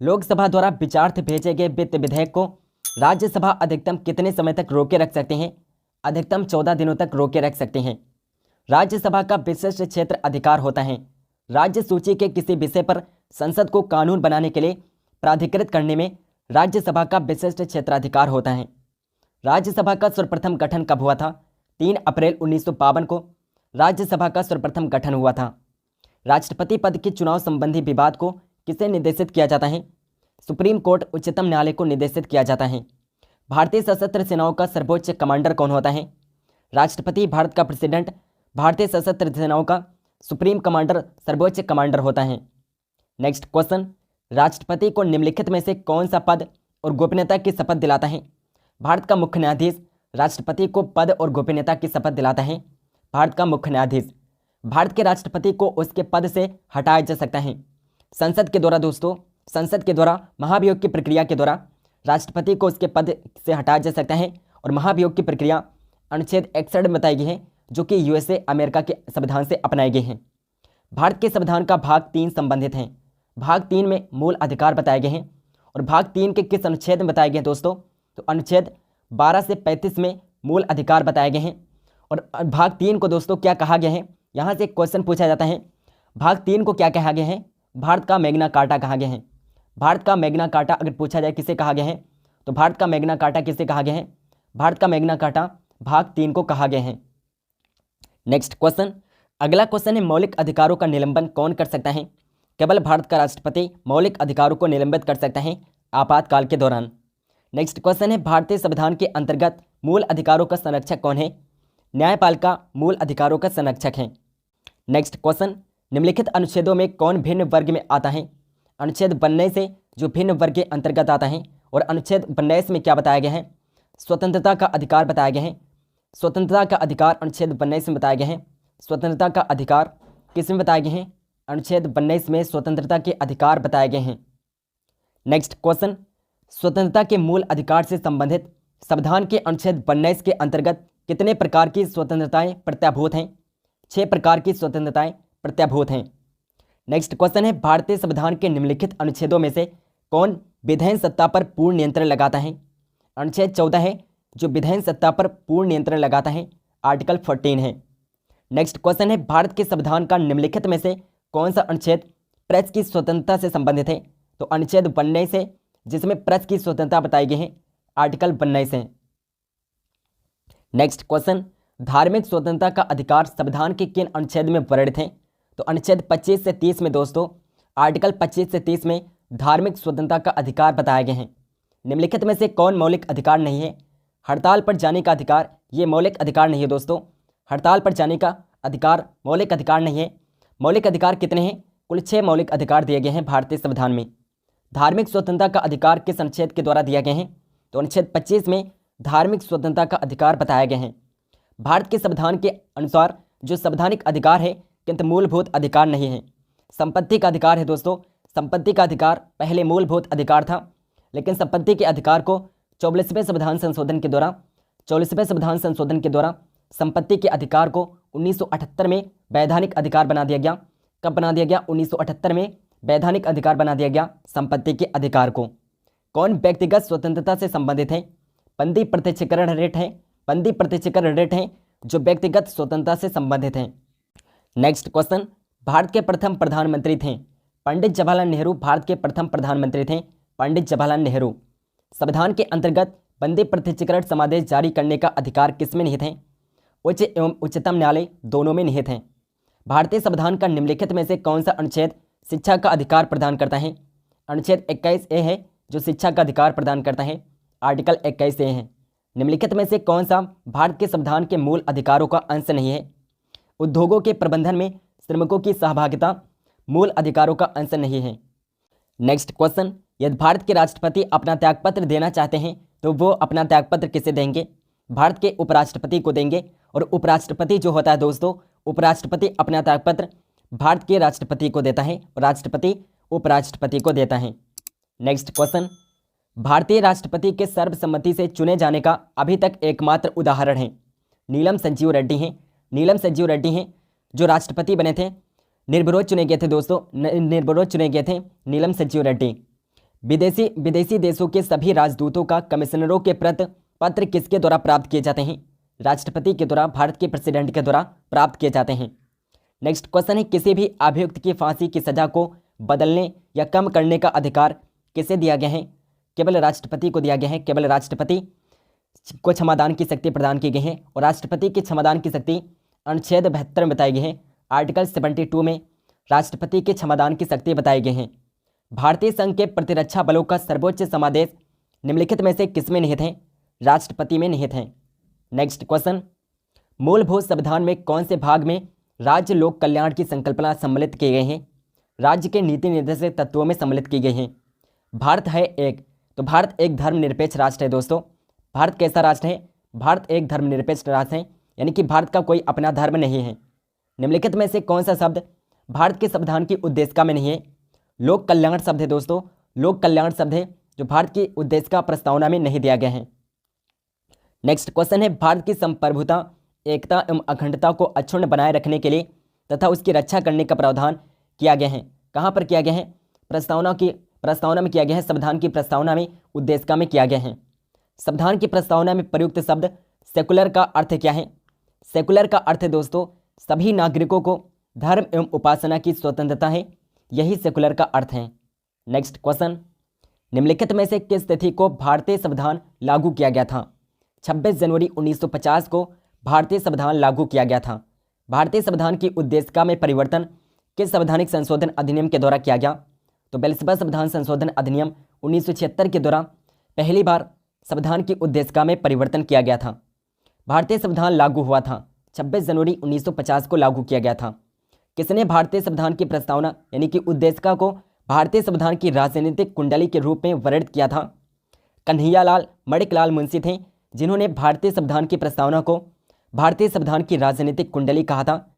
लोकसभा द्वारा विचारार्थ भेजे गए वित्त विधेयक को राज्यसभा अधिकतम कितने समय तक रोके रख सकते हैं? अधिकतम 14 दिनों तक रोके रख सकते हैं। राज्यसभा का विशिष्ट क्षेत्र अधिकार होता है। राज्य सूची के किसी विषय पर संसद को कानून बनाने के लिए प्राधिकृत करने में राज्यसभा का विशिष्ट क्षेत्राधिकार होता है। राज्यसभा का सर्वप्रथम गठन कब हुआ था? 3 अप्रैल 1952 को राज्यसभा का सर्वप्रथम गठन हुआ था। राष्ट्रपति पद के चुनाव संबंधी विवाद को किसे निर्देशित किया जाता है? सुप्रीम कोर्ट उच्चतम न्यायालय को निर्देशित किया जाता है। भारतीय सशस्त्र सेनाओं का सर्वोच्च कमांडर कौन होता है? राष्ट्रपति, भारत का प्रेसिडेंट, भारतीय सशस्त्र सेनाओं का सुप्रीम कमांडर, सर्वोच्च कमांडर होता है। नेक्स्ट क्वेश्चन, राष्ट्रपति को निम्नलिखित में से कौन सा पद और गोपनीयता की शपथ दिलाता है? भारत का मुख्य न्यायाधीश राष्ट्रपति को पद और गोपनीयता की शपथ दिलाता है। भारत का मुख्य न्यायाधीश। भारत के राष्ट्रपति को उसके पद से हटाया जा सकता है संसद के द्वारा। दोस्तों, संसद के द्वारा महाभियोग की प्रक्रिया के द्वारा राष्ट्रपति को उसके पद से हटाया जा सकता है। और महाभियोग की प्रक्रिया अनुच्छेद 61 में बताई गई है, जो कि यूएसए अमेरिका के संविधान से अपनाई गई हैं। भारत के संविधान का भाग 3 संबंधित हैं। भाग 3 में मूल अधिकार बताए गए हैं। और भाग 3 के किस अनुच्छेद में बताए गए हैं दोस्तों? तो अनुच्छेद 12 से 35 में मूल अधिकार बताए गए हैं। और भाग 3 को दोस्तों क्या कहा गया है? यहाँ से एक क्वेश्चन पूछा जाता है, भाग 3 को क्या कहा गया है? भारत का मैग्ना कार्टा कहा गया है। भारत का मैग्ना कार्टा अगर पूछा जाए किसे कहा गया है, तो भारत का मैग्ना कार्टा किसे कहा गया है? भारत का मैग्ना कार्टा भाग 3 को कहा गया है। नेक्स्ट क्वेश्चन, अगला क्वेश्चन है, मौलिक अधिकारों का निलंबन कौन कर सकता है? केवल भारत का राष्ट्रपति मौलिक अधिकारों को निलंबित कर सकता है आपातकाल के दौरान। नेक्स्ट क्वेश्चन है, भारतीय संविधान के अंतर्गत मूल अधिकारों का संरक्षक कौन है? न्यायपालिका मूल अधिकारों का संरक्षक है। नेक्स्ट क्वेश्चन, निम्नलिखित अनुच्छेदों में कौन भिन्न वर्ग में आता है? अनुच्छेद 92 से जो भिन्न वर्ग के अंतर्गत आता है। और अनुच्छेद 92 में क्या बताया गया है? स्वतंत्रता का अधिकार बताया गया है। स्वतंत्रता का अधिकार अनुच्छेद 92 में बताया गया है। स्वतंत्रता का अधिकार किस में बताए गए हैं? अनुच्छेद 92 में स्वतंत्रता के अधिकार बताए गए हैं। नेक्स्ट क्वेश्चन, स्वतंत्रता के मूल अधिकार से संबंधित संविधान के अनुच्छेद 92 के अंतर्गत कितने प्रकार की स्वतंत्रताएं प्रत्याभूत हैं? 6 प्रकार की स्वतंत्रताएं प्रत्याभूत हैं। नेक्स्ट क्वेश्चन है, भारतीय संविधान के निम्नलिखित अनुच्छेदों में से कौन विधायन सत्ता पर पूर्ण नियंत्रण लगाता है? अनुच्छेद 14 है जो विधायन सत्ता पर पूर्ण नियंत्रण लगाता है। आर्टिकल 14 है। नेक्स्ट क्वेश्चन है, भारत के संविधान का निम्नलिखित में से कौन सा अनुच्छेद प्रेस की स्वतंत्रता से संबंधित है? तो अनुच्छेद 92 है, जिसमें प्रेस की स्वतंत्रता बताई गई है। आर्टिकल 92 है। नेक्स्ट क्वेश्चन, धार्मिक स्वतंत्रता का अधिकार संविधान के किन अनुच्छेद में वर्णित है? तो अनुच्छेद 25 से 30 में दोस्तों, आर्टिकल 25 से 30 में धार्मिक स्वतंत्रता का अधिकार बताए गए हैं। निम्नलिखित में से कौन मौलिक अधिकार नहीं है? हड़ताल पर जाने का अधिकार, ये मौलिक अधिकार नहीं है दोस्तों। हड़ताल पर जाने का अधिकार मौलिक अधिकार नहीं है। मौलिक अधिकार कितने हैं? कुल 6 मौलिक अधिकार दिए गए हैं भारतीय संविधान में। धार्मिक स्वतंत्रता का अधिकार किस अनुच्छेद के द्वारा दिया गए हैं? तो अनुच्छेद 25 में धार्मिक स्वतंत्रता का अधिकार बताए गए हैं। भारत के संविधान के अनुसार जो संवैधानिक अधिकार है किंतु मूलभूत अधिकार नहीं है। संपत्ति का अधिकार है दोस्तों। संपत्ति का अधिकार पहले मूलभूत अधिकार था, लेकिन संपत्ति के अधिकार को 44वें संविधान संशोधन के द्वारा संपत्ति के अधिकार को 1978 में वैधानिक अधिकार बना दिया गया। कब बना दिया गया? 1978 में वैधानिक अधिकार बना दिया गया संपत्ति के अधिकार को। कौन व्यक्तिगत स्वतंत्रता से संबंधित है? बंदी प्रत्यक्षीकरण रेट है। बंदी प्रत्यक्षीकरण रेट है जो व्यक्तिगत स्वतंत्रता से संबंधित है। नेक्स्ट क्वेश्चन, भारत के प्रथम प्रधानमंत्री थे पंडित जवाहरलाल नेहरू। भारत के प्रथम प्रधानमंत्री थे पंडित जवाहरलाल नेहरू। संविधान के अंतर्गत बंदी प्रत्यक्षीकरण समादेश जारी करने का अधिकार किसमें निहित है? उच्च एवं उच्चतम न्यायालय दोनों में निहित हैं। भारतीय संविधान का निम्नलिखित में से कौन सा अनुच्छेद शिक्षा का अधिकार प्रदान करता है? अनुच्छेद 21A है जो शिक्षा का अधिकार प्रदान करता है। आर्टिकल 21A है। निम्नलिखित में से कौन सा भारत के संविधान के मूल अधिकारों का अंश नहीं है? उद्योगों के प्रबंधन में श्रमिकों की सहभागिता मूल अधिकारों का अंश नहीं है। नेक्स्ट क्वेश्चन, यदि भारत के राष्ट्रपति अपना त्यागपत्र देना चाहते हैं तो वो अपना त्यागपत्र किसे देंगे? भारत के उपराष्ट्रपति को देंगे। और उपराष्ट्रपति जो होता है दोस्तों, उपराष्ट्रपति अपना त्यागपत्र भारत के राष्ट्रपति को देता है और राष्ट्रपति उपराष्ट्रपति को देता है। नेक्स्ट क्वेश्चन, भारतीय राष्ट्रपति के सर्वसम्मति से चुने जाने का अभी तक एकमात्र उदाहरण है नीलम संजीव रेड्डी हैं। नीलम संजीव रेड्डी हैं जो राष्ट्रपति बने थे, निर्विरोध चुने गए थे दोस्तों, निर्विरोध चुने गए थे नीलम संजीव रेड्डी। विदेशी विदेशी देशों के सभी राजदूतों का कमिश्नरों के पत्र किसके द्वारा प्राप्त किए जाते हैं? राष्ट्रपति के द्वारा, भारत के प्रेसिडेंट के द्वारा प्राप्त किए जाते हैं। नेक्स्ट क्वेश्चन है, किसी भी अभियुक्त की फांसी की सजा को बदलने या कम करने का अधिकार किसे दिया गया है? केवल राष्ट्रपति को दिया गया है। केवल राष्ट्रपति को क्षमादान की शक्ति प्रदान की गई है और राष्ट्रपति की क्षमादान की शक्ति अनुच्छेद 72 में बताई गई है। आर्टिकल 72 में राष्ट्रपति के क्षमादान की शक्ति बताई गई है। भारतीय संघ के प्रतिरक्षा बलों का सर्वोच्च समादेश निम्नलिखित में से किसमें निहित है? राष्ट्रपति में निहित है। नेक्स्ट क्वेश्चन, मूलभूत संविधान में कौन से भाग में राज्य लोक कल्याण की संकल्पना सम्मिलित की गई है? राज्य के नीति निर्देशक तत्वों में सम्मिलित की गई है। भारत है एक, तो भारत एक धर्मनिरपेक्ष राष्ट्र है दोस्तों। भारत कैसा राष्ट्र है? भारत एक धर्मनिरपेक्ष राष्ट्र है, यानी कि भारत का कोई अपना धर्म नहीं है। निम्नलिखित में से कौन सा शब्द भारत के संविधान की उद्देशिका में नहीं है? लोक कल्याण शब्द है दोस्तों। लोक कल्याण शब्द है जो भारत की उद्देशिका प्रस्तावना में नहीं दिया गया है। नेक्स्ट क्वेश्चन है, भारत की संप्रभुता, एकता एवं अखंडता को अक्षुण्ण बनाए रखने के लिए तथा उसकी रक्षा करने का प्रावधान किया गया है। कहाँ पर किया गया है? प्रस्तावना में किया गया है। संविधान की प्रस्तावना में, उद्देशिका में किया गया है। संविधान की प्रस्तावना में प्रयुक्त शब्द सेकुलर का अर्थ क्या है? सेकुलर का अर्थ है दोस्तों सभी नागरिकों को धर्म एवं उपासना की स्वतंत्रता है, यही सेकुलर का अर्थ है। नेक्स्ट क्वेश्चन, निम्नलिखित में से किस तिथि को भारतीय संविधान लागू किया गया था? 26 जनवरी 1950 को भारतीय संविधान लागू किया गया था। भारतीय संविधान की उद्देशिका में परिवर्तन किस संवैधानिक संशोधन अधिनियम के द्वारा किया गया? तो 42वां संविधान संशोधन अधिनियम 1976 के द्वारा पहली बार संविधान की उद्देशिका में परिवर्तन किया गया था। भारतीय संविधान लागू हुआ था 26 जनवरी 1950 को लागू किया गया था। किसने भारतीय संविधान की प्रस्तावना यानी कि उद्देशिका को भारतीय संविधान की राजनीतिक कुंडली के रूप में वर्णित किया था? कन्हैयालाल मणिकलाल मुंशी थे जिन्होंने भारतीय संविधान की प्रस्तावना को भारतीय संविधान की राजनीतिक कुंडली कहा था।